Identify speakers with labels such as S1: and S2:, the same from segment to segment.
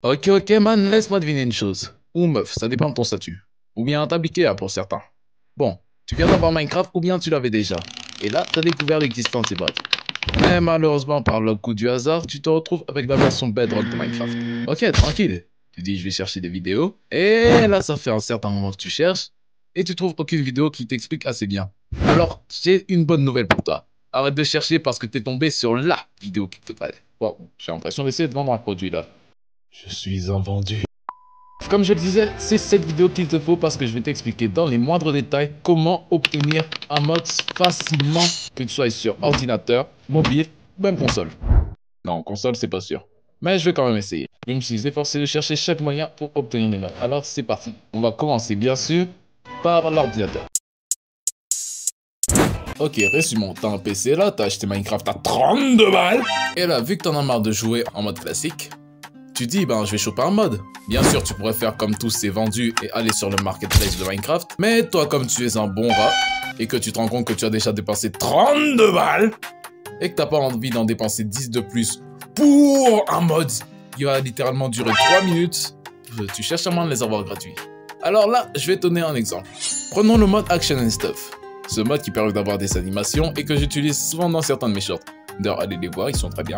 S1: Ok man, laisse-moi deviner une chose. Ou meuf, ça dépend de ton statut. Ou bien t'as pour certains. Bon, tu viens d'avoir Minecraft ou bien tu l'avais déjà. Et là, t'as découvert l'existence des mods. Mais malheureusement, par le coup du hasard, tu te retrouves avec la version Bedrock de Minecraft. Ok, tranquille. Tu dis je vais chercher des vidéos. Et là, ça fait un certain moment que tu cherches. Et tu trouves aucune vidéo qui t'explique assez bien. Alors, j'ai une bonne nouvelle pour toi. Arrête de chercher parce que t'es tombé sur LA vidéo qui te fallait. Wow, j'ai l'impression d'essayer de vendre un produit là.
S2: Je suis un vendu.
S1: Comme je le disais, c'est cette vidéo qu'il te faut parce que je vais t'expliquer dans les moindres détails comment obtenir un mod facilement, que tu sois sur ordinateur, mobile, même console. Non, console c'est pas sûr. Mais je vais quand même essayer. Je me suis efforcé de chercher chaque moyen pour obtenir les mods. Alors c'est parti. On va commencer bien sûr par l'ordinateur. Ok, résumons, t'as un PC là, t'as acheté Minecraft à 32 balles. Et là, vu que t'en as marre de jouer en mode classique, tu dis, ben je vais choper un mod. Bien sûr, tu pourrais faire comme tous ces vendus et aller sur le marketplace de Minecraft. Mais toi, comme tu es un bon rat, et que tu te rends compte que tu as déjà dépensé 32 balles, et que t'as pas envie d'en dépenser 10 de plus pour un mod qui va littéralement durer 3 minutes, tu cherches à moins de les avoir gratuits. Alors là, je vais te donner un exemple. Prenons le mode Action and Stuff. Ce mode qui permet d'avoir des animations et que j'utilise souvent dans certains de mes shorts. D'ailleurs, allez les voir, ils sont très bien.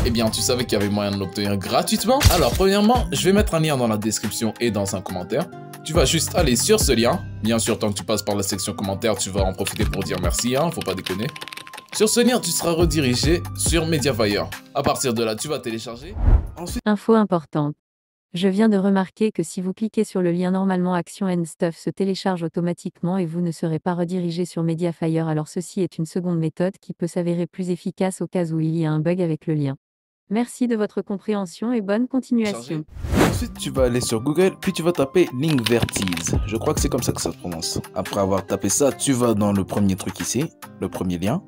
S1: Eh bien, tu savais qu'il y avait moyen de l'obtenir gratuitement? Alors, premièrement, je vais mettre un lien dans la description et dans un commentaire. Tu vas juste aller sur ce lien. Bien sûr, tant que tu passes par la section commentaires, tu vas en profiter pour dire merci, hein, faut pas déconner. Sur ce lien, tu seras redirigé sur Mediafire. À partir de là, tu vas télécharger. Ensuite...
S3: Info importante. Je viens de remarquer que si vous cliquez sur le lien, normalement Action and Stuff se télécharge automatiquement et vous ne serez pas redirigé sur Mediafire. Alors ceci est une seconde méthode qui peut s'avérer plus efficace au cas où il y a un bug avec le lien. Merci de votre compréhension et bonne continuation.
S2: Ensuite, tu vas aller sur Google, puis tu vas taper Linkvertise. Je crois que c'est comme ça que ça se prononce. Après avoir tapé ça, tu vas dans le premier truc ici, le premier lien.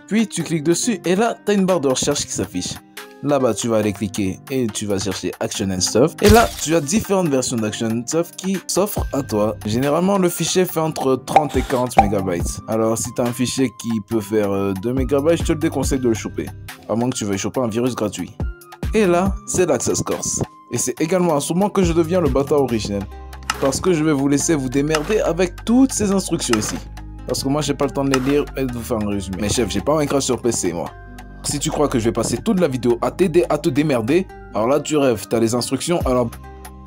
S2: Puis tu cliques dessus et là, tu as une barre de recherche qui s'affiche. Là-bas, tu vas aller cliquer et tu vas chercher Action and Stuff. Et là, tu as différentes versions d'Action and Stuff qui s'offrent à toi. Généralement, le fichier fait entre 30 et 40 MB. Alors, si tu as un fichier qui peut faire 2 MB, je te le déconseille de le choper. À moins que tu veuilles choper un virus gratuit. Et là, c'est l'Access Course. Et c'est également à ce moment que je deviens le bâtard originel. Parce que je vais vous laisser vous démerder avec toutes ces instructions ici. Parce que moi, j'ai pas le temps de les lire et de vous faire un résumé. Mais chef, j'ai pas Minecraft sur PC, moi. Si tu crois que je vais passer toute la vidéo à t'aider à te démerder, alors là tu rêves, t'as les instructions, alors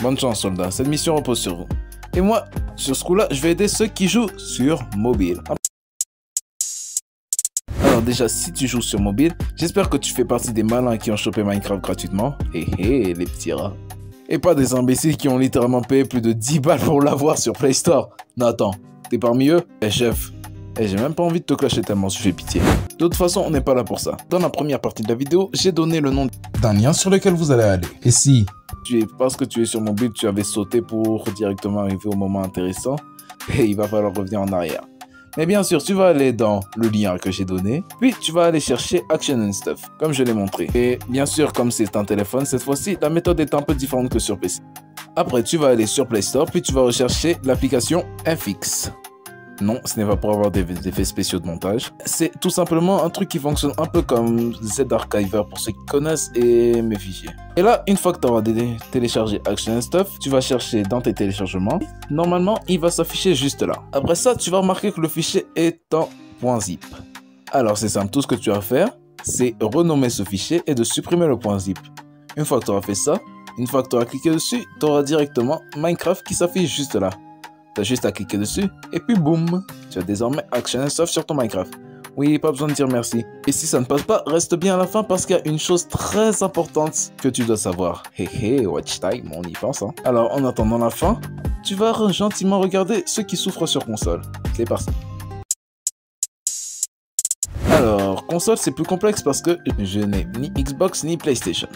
S2: bonne chance soldat, cette mission repose sur vous. Et moi, sur ce coup-là, je vais aider ceux qui jouent sur mobile. Alors déjà, si tu joues sur mobile, j'espère que tu fais partie des malins qui ont chopé Minecraft gratuitement. Les petits rats. Et pas des imbéciles qui ont littéralement payé plus de 10 balles pour l'avoir sur Play Store. Non attends, t'es parmi eux? Chef. J'ai même pas envie de te clasher tellement je fais pitié. De toute façon, on n'est pas là pour ça. Dans la première partie de la vidéo, j'ai donné le nom d'un lien sur lequel vous allez aller. Et si parce que tu es sur mobile, tu avais sauté pour directement arriver au moment intéressant, et il va falloir revenir en arrière. Mais bien sûr, tu vas aller dans le lien que j'ai donné, puis tu vas aller chercher Action and Stuff, comme je l'ai montré. Et bien sûr, comme c'est un téléphone, cette fois-ci, la méthode est un peu différente que sur PC. Après, tu vas aller sur Play Store, puis tu vas rechercher l'application FX. Non, ce n'est pas pour avoir des effets spéciaux de montage. C'est tout simplement un truc qui fonctionne un peu comme Z-Archiver pour ceux qui connaissent et mes fichiers. Et là, une fois que tu auras téléchargé Action and Stuff, tu vas chercher dans tes téléchargements. Normalement, il va s'afficher juste là. Après ça, tu vas remarquer que le fichier est en .zip. Alors c'est simple, tout ce que tu as à faire, c'est renommer ce fichier et de supprimer le .zip. Une fois que tu auras fait ça, une fois que tu auras cliqué dessus, tu auras directement Minecraft qui s'affiche juste là. T'as juste à cliquer dessus, et puis boum, tu as désormais Action and Stuff sur ton Minecraft. Oui, pas besoin de dire merci. Et si ça ne passe pas, reste bien à la fin parce qu'il y a une chose très importante que tu dois savoir. Watch time, on y pense hein. Alors, en attendant la fin, tu vas gentiment regarder ceux qui souffrent sur console. C'est parti. Alors, console c'est plus complexe parce que je n'ai ni Xbox ni PlayStation.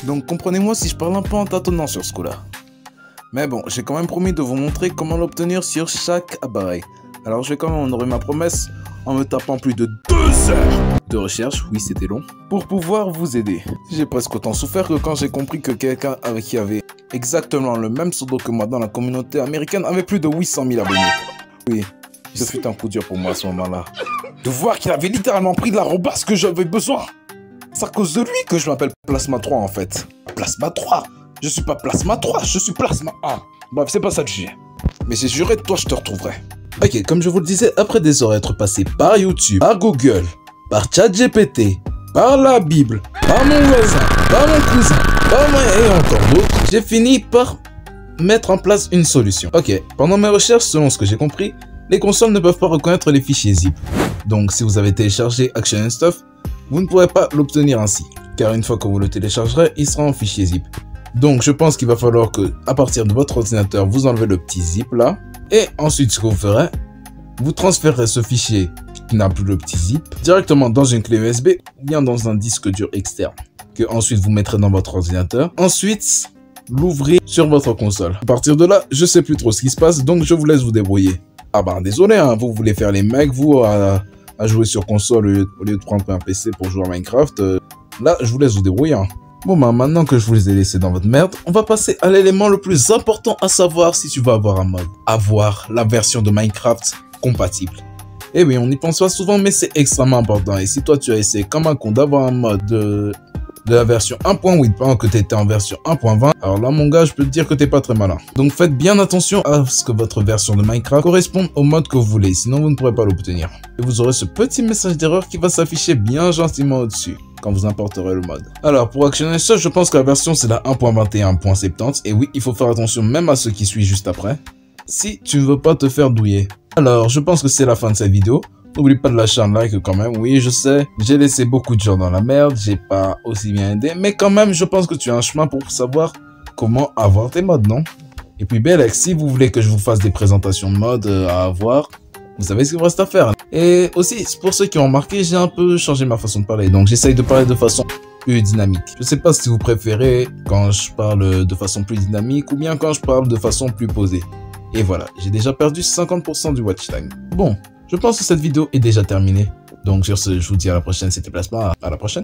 S2: Donc comprenez-moi si je parle un peu en tâtonnant sur ce coup-là. Mais bon, j'ai quand même promis de vous montrer comment l'obtenir sur chaque appareil. Alors je vais quand même honorer ma promesse en me tapant plus de 2 heures de recherche, oui c'était long, pour pouvoir vous aider. J'ai presque autant souffert que quand j'ai compris que quelqu'un qui avait exactement le même pseudo que moi dans la communauté américaine avait plus de 800 000 abonnés. Oui, ce fut un coup dur pour moi à ce moment-là. De voir qu'il avait littéralement pris de la robasse que j'avais besoin. C'est à cause de lui que je m'appelle Plasma 3 en fait. Plasma 3. Je suis pas Plasma 3, je suis Plasma 1. Bref, c'est pas ça le sujet. Mais j'ai juré, toi, je te retrouverai. Ok, comme je vous le disais, après des heures à être passé par YouTube, par Google, par ChatGPT, par la Bible, par mon voisin, par mon cousin, par moi et encore d'autres, j'ai fini par mettre en place une solution. Ok, pendant mes recherches, selon ce que j'ai compris, les consoles ne peuvent pas reconnaître les fichiers zip. Donc si vous avez téléchargé Action and Stuff, vous ne pourrez pas l'obtenir ainsi. Car une fois que vous le téléchargerez, il sera en fichier zip. Donc je pense qu'il va falloir que, à partir de votre ordinateur, vous enlevez le petit zip là. Et ensuite, ce que vous ferez, vous transférez ce fichier qui n'a plus le petit zip directement dans une clé USB ou bien dans un disque dur externe. Que ensuite vous mettrez dans votre ordinateur. Ensuite, l'ouvrez sur votre console. À partir de là, je sais plus trop ce qui se passe, donc je vous laisse vous débrouiller. Ah bah désolé, hein, vous voulez faire les mecs, vous, à jouer sur console au lieu de prendre un PC pour jouer à Minecraft. Là, je vous laisse vous débrouiller. Hein. Bon bah maintenant que je vous les ai laissés dans votre merde, on va passer à l'élément le plus important à savoir si tu vas avoir un mode. Avoir la version de Minecraft compatible. Eh oui, on n'y pense pas souvent, mais c'est extrêmement important. Et si toi tu as essayé comme un con d'avoir un mode de la version 1.8 pendant que tu étais en version 1.20, alors là mon gars, je peux te dire que t'es pas très malin. Donc faites bien attention à ce que votre version de Minecraft corresponde au mode que vous voulez, sinon vous ne pourrez pas l'obtenir. Et vous aurez ce petit message d'erreur qui va s'afficher bien gentiment au-dessus quand vous importerez le mode. Alors pour actionner ça, je pense que la version c'est la 1.21.70 et oui, il faut faire attention même à ce qui suit juste après, si tu ne veux pas te faire douiller. Alors je pense que c'est la fin de cette vidéo. N'oublie pas de lâcher un like quand même, oui je sais, j'ai laissé beaucoup de gens dans la merde, j'ai pas aussi bien aidé, mais quand même je pense que tu as un chemin pour savoir comment avoir tes mods, non? Et puis Bellex, si vous voulez que je vous fasse des présentations de mods à avoir, vous savez ce qu'il vous reste à faire. Et aussi, pour ceux qui ont remarqué, j'ai un peu changé ma façon de parler, donc j'essaye de parler de façon plus dynamique. Je sais pas si vous préférez quand je parle de façon plus dynamique ou bien quand je parle de façon plus posée. Et voilà, j'ai déjà perdu 50% du watch time. Bon. Je pense que cette vidéo est déjà terminée. Donc sur ce, je vous dis à la prochaine, c'était Plasma, à la prochaine.